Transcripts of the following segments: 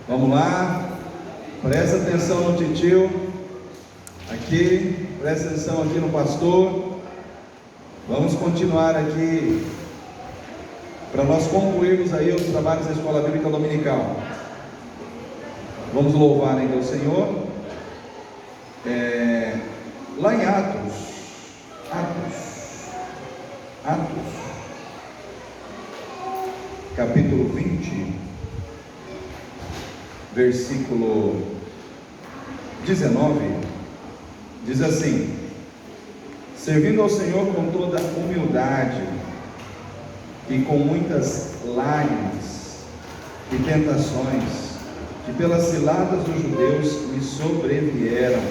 Vamos lá, presta atenção no titio, aqui, presta atenção aqui no pastor. Vamos continuar aqui, para nós concluirmos aí os trabalhos da Escola Bíblica Dominical. Vamos louvar ainda o Senhor. Lá em Atos, capítulo 20, versículo 19, diz assim: servindo ao Senhor com toda humildade e com muitas lágrimas e tentações, que pelas ciladas dos judeus me sobrevieram.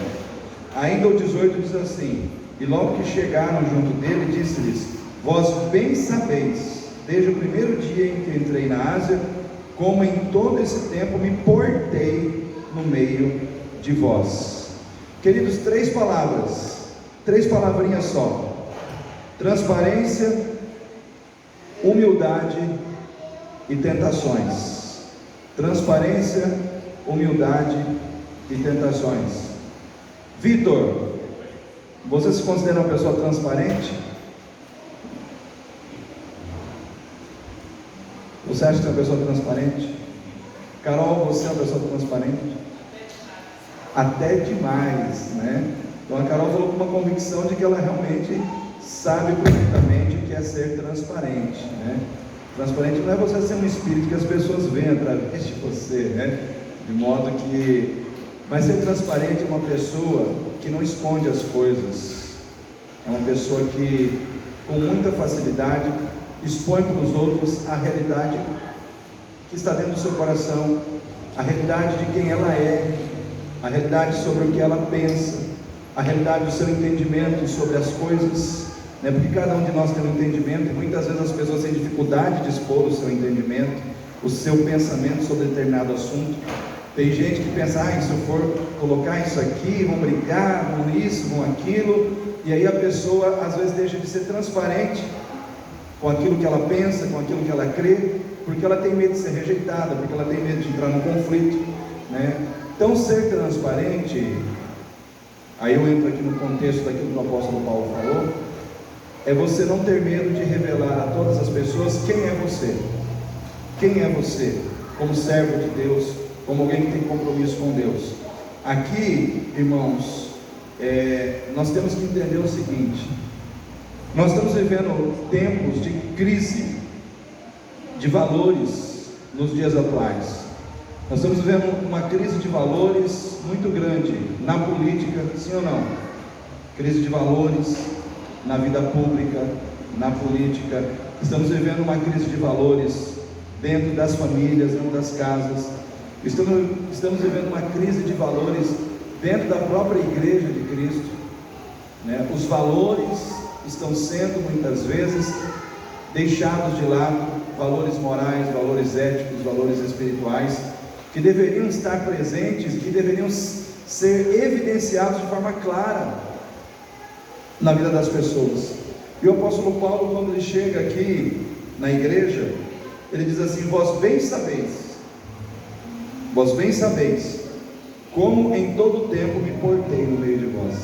Ainda o 18 diz assim: e logo que chegaram junto dele, disse-lhes: vós bem sabeis, desde o primeiro dia em que entrei na Ásia, como em todo esse tempo me portei no meio de vós. Queridos, três palavrinhas só: transparência, humildade e tentações. Transparência, humildade e tentações. Vitor, você se considera uma pessoa transparente? Você acha que é uma pessoa transparente? Carol, você é uma pessoa transparente? Até demais, né? Então a Carol falou com uma convicção de que ela realmente sabe perfeitamente o que é ser transparente, né? Transparente não é você ser um espírito que as pessoas veem através de você, né? De modo que... Mas ser transparente é uma pessoa que não esconde as coisas. É uma pessoa que, com muita facilidade, expõe para os outros a realidade que está dentro do seu coração, a realidade de quem ela é, a realidade sobre o que ela pensa, a realidade do seu entendimento sobre as coisas, né? Porque cada um de nós tem um entendimento, e muitas vezes as pessoas têm dificuldade de expor o seu entendimento, o seu pensamento sobre determinado assunto. Tem gente que pensa: se eu for colocar isso aqui, vão brigar, vão isso, vão aquilo, e aí a pessoa às vezes deixa de ser transparente com aquilo que ela pensa, com aquilo que ela crê, porque ela tem medo de ser rejeitada, porque ela tem medo de entrar num conflito, né? Então, ser transparente, aí eu entro aqui no contexto daquilo que o apóstolo Paulo falou, é você não ter medo de revelar a todas as pessoas quem é você. Quem é você, como servo de Deus, como alguém que tem compromisso com Deus. Aqui, irmãos, nós temos que entender o seguinte: nós estamos vivendo tempos de crise de valores nos dias atuais. Nós estamos vivendo uma crise de valores muito grande na política, sim ou não? Crise de valores na vida pública, na política. Estamos vivendo uma crise de valores dentro das famílias, dentro das casas. Estamos vivendo uma crise de valores dentro da própria igreja de Cristo, né? Os valores estão sendo muitas vezes deixados de lado, valores morais, valores éticos, valores espirituais, que deveriam estar presentes, que deveriam ser evidenciados de forma clara na vida das pessoas. E o apóstolo Paulo, quando ele chega aqui na igreja, ele diz assim: vós bem sabeis como em todo tempo me portei no meio de vós.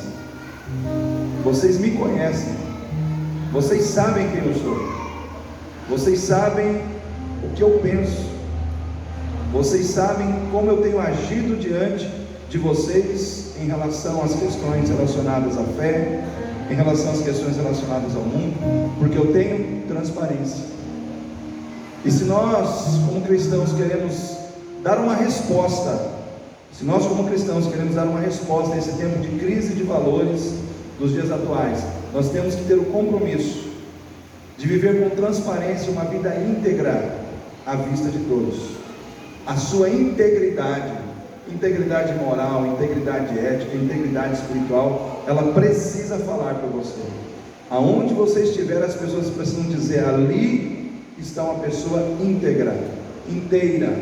Vocês me conhecem, vocês sabem quem eu sou, vocês sabem o que eu penso, vocês sabem como eu tenho agido diante de vocês em relação às questões relacionadas à fé, em relação às questões relacionadas ao mundo, porque eu tenho transparência. E se nós, como cristãos, queremos dar uma resposta, a esse tempo de crise de valores dos dias atuais, nós temos que ter o compromisso de viver com transparência uma vida íntegra à vista de todos. A sua integridade moral, integridade ética, integridade espiritual, ela precisa falar por você. Aonde você estiver, as pessoas precisam dizer: ali está uma pessoa íntegra, inteira,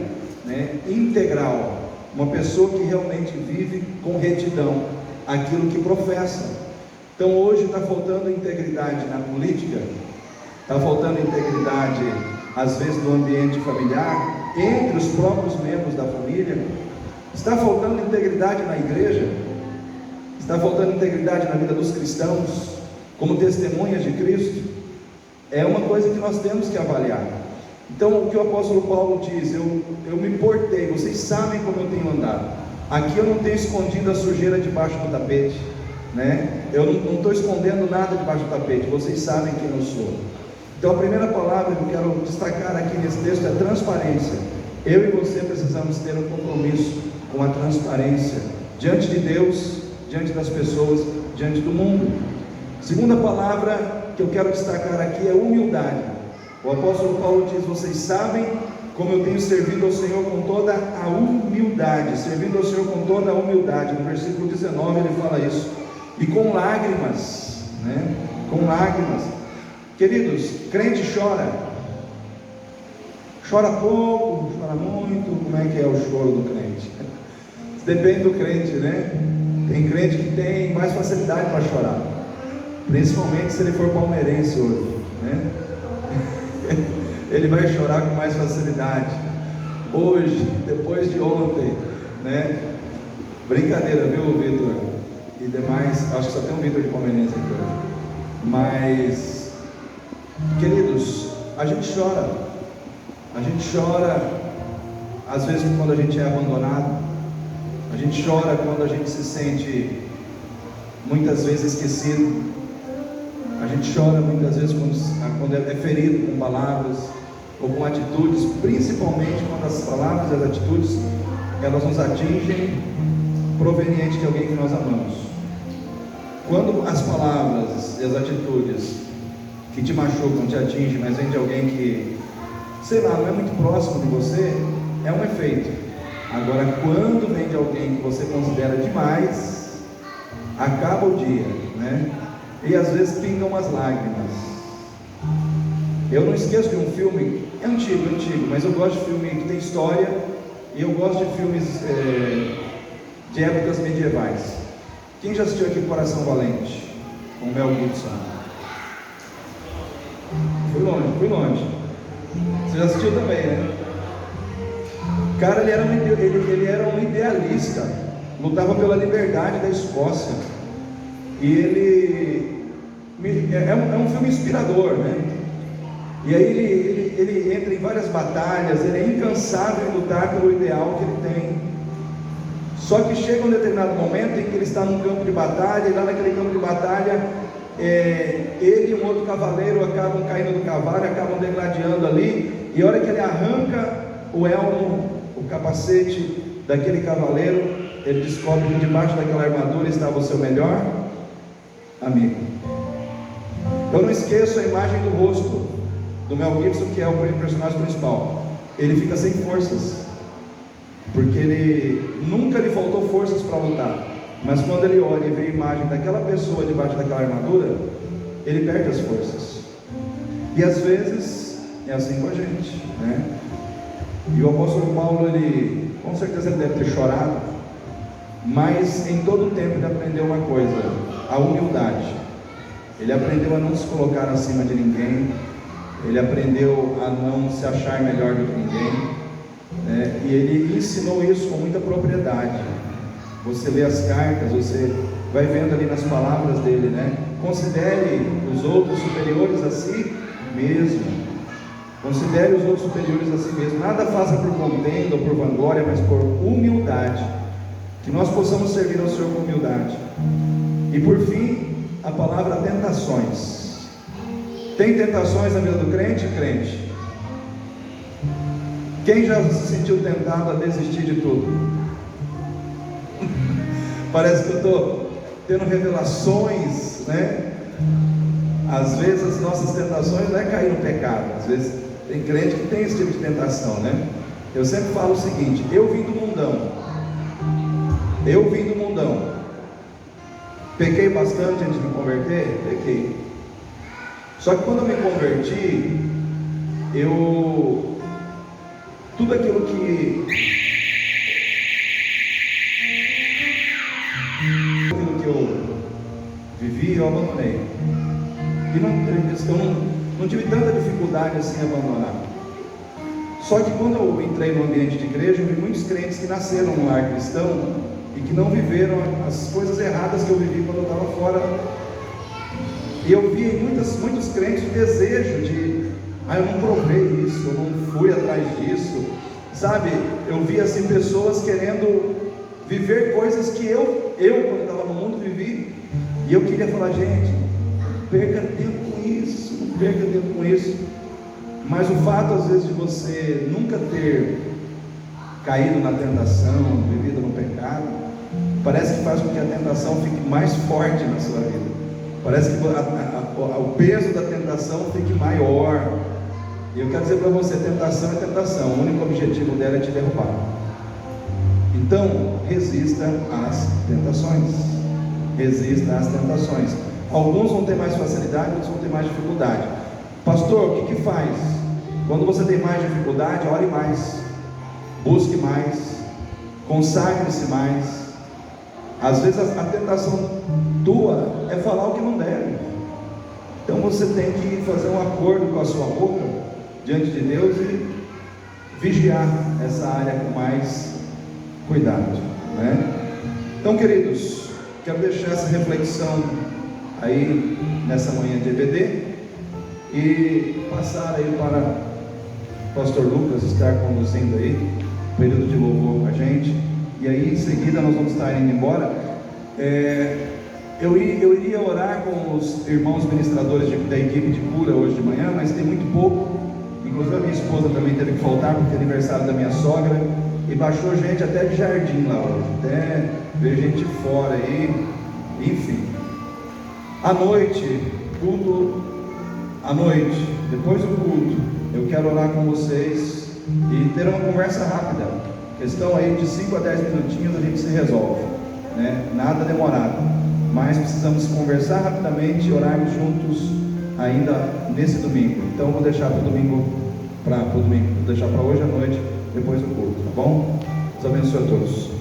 né? Integral, uma pessoa que realmente vive com retidão aquilo que professa. Então hoje está faltando integridade na política, está faltando integridade às vezes no ambiente familiar, entre os próprios membros da família? Está faltando integridade na igreja? Está faltando integridade na vida dos cristãos, como testemunhas de Cristo? É uma coisa que nós temos que avaliar. Então, o que o apóstolo Paulo diz, eu me portei, vocês sabem como eu tenho andado. Aqui eu não tenho escondido a sujeira debaixo do tapete, né? Eu não estou escondendo nada debaixo do tapete, vocês sabem quem eu sou. Então, a primeira palavra que eu quero destacar aqui nesse texto é transparência. Eu e você precisamos ter um compromisso com a transparência diante de Deus, diante das pessoas, diante do mundo. Segunda palavra que eu quero destacar aqui é humildade. O apóstolo Paulo diz: vocês sabem como eu tenho servido ao Senhor com toda a humildade, servindo ao Senhor com toda a humildade. No versículo 19 ele fala isso, e com lágrimas, né? Com lágrimas. Queridos, crente chora pouco, chora muito. Como é que é o choro do crente? Depende do crente, né? Tem crente que tem mais facilidade para chorar, principalmente se ele for palmeirense hoje, né? Ele vai chorar com mais facilidade hoje, depois de ontem, né? Brincadeira, viu, Vitor? E demais, acho que só tem um Vitor de palmeirense aqui hoje. Mas, queridos, a gente chora às vezes quando a gente é abandonado, a gente chora quando a gente se sente muitas vezes esquecido, a gente chora muitas vezes quando é ferido com palavras ou com atitudes, principalmente quando as palavras e as atitudes elas nos atingem proveniente de alguém que nós amamos. Quando as palavras e as atitudes que te machucam, te atingem, mas vem de alguém que, sei lá, não é muito próximo de você, é um efeito. Agora, quando vem de alguém que você considera demais, acaba o dia, né? E às vezes pingam umas lágrimas. Eu não esqueço de um filme, é antigo, mas eu gosto de filme que tem história, e eu gosto de filmes de épocas medievais. Quem já assistiu aqui Coração Valente, com Mel Gibson? Fui longe. Você já assistiu também, né? O cara, ele era um idealista, lutava pela liberdade da Escócia, e ele é um filme inspirador, né? E aí ele entra em várias batalhas, ele é incansável em lutar pelo ideal que ele tem. Só que chega um determinado momento em que ele está num campo de batalha, e lá naquele campo de batalha, ele e um outro cavaleiro acabam caindo do cavalo, acabam degladiando ali, e a hora que ele arranca o elmo, o capacete daquele cavaleiro, ele descobre que debaixo daquela armadura estava o seu melhor amigo. Eu não esqueço a imagem do rosto do Mel Gibson, que é o personagem principal. Ele fica sem forças, porque ele nunca lhe faltou forças para lutar, mas quando ele olha e vê a imagem daquela pessoa debaixo daquela armadura, ele perde as forças. E às vezes é assim com a gente, né? E o apóstolo Paulo, ele com certeza ele deve ter chorado, mas em todo o tempo ele aprendeu uma coisa: a humildade. Ele aprendeu a não se colocar acima de ninguém, ele aprendeu a não se achar melhor do que ninguém, né? E ele ensinou isso com muita propriedade. Você lê as cartas, você vai vendo ali nas palavras dele, né? Considere os outros superiores a si mesmo. Considere os outros superiores a si mesmo. Nada faça por contenda ou por vanglória, mas por humildade. Que nós possamos servir ao Senhor com humildade. E por fim, a palavra tentações. Tem tentações na vida do crente? Crente. Quem já se sentiu tentado a desistir de tudo? Parece que eu estou tendo revelações, né? Às vezes as nossas tentações não é cair no pecado. Às vezes tem crente que tem esse tipo de tentação, né? Eu sempre falo o seguinte: eu vim do mundão. Pequei bastante antes de me converter? Pequei. Só que quando eu me converti, tudo aquilo que eu vivi, eu abandonei. E eu não tive tanta dificuldade assim em abandonar. Só que quando eu entrei no ambiente de igreja, eu vi muitos crentes que nasceram no lar cristão e que não viveram as coisas erradas que eu vivi quando eu estava fora. E eu vi em muitos crentes o desejo de, eu não provei isso, eu não fui atrás disso, sabe? Eu vi assim pessoas querendo viver coisas que eu quando estava no mundo vivi. E eu queria falar, gente, não perca tempo com isso, não perca tempo com isso. Mas o fato às vezes de você nunca ter caído na tentação, vivido no pecado, parece que faz com que a tentação fique mais forte na sua vida. Parece que o peso da tentação fique maior. E eu quero dizer para você, tentação é tentação, o único objetivo dela é te derrubar. Então, resista às tentações. Resista às tentações. Alguns vão ter mais facilidade, outros vão ter mais dificuldade. Pastor, o que faz? Quando você tem mais dificuldade, ore mais, busque mais, consagre-se mais. Às vezes a tentação tua é falar o que não deve. Então você tem que fazer um acordo com a sua boca diante de Deus e vigiar essa área com mais cuidado, né? Então, queridos, quero deixar essa reflexão aí nessa manhã de EBD e passar aí para o pastor Lucas estar conduzindo aí o período de louvor com a gente, e aí em seguida nós vamos estar indo embora. Eu iria orar com os irmãos ministradores da equipe de cura hoje de manhã, mas tem muito pouco. Inclusive a minha esposa também teve que faltar porque é aniversário da minha sogra, e baixou gente até de jardim lá hoje, até veio gente de fora aí, enfim. À noite, culto à noite, depois do culto, eu quero orar com vocês e ter uma conversa rápida. Questão aí de 5 a 10 minutinhos a gente se resolve, né? Nada demorado, mas precisamos conversar rapidamente e orarmos juntos ainda nesse domingo. Então vou deixar para o domingo, vou deixar para hoje à noite, depois do culto, tá bom? Deus abençoe a todos.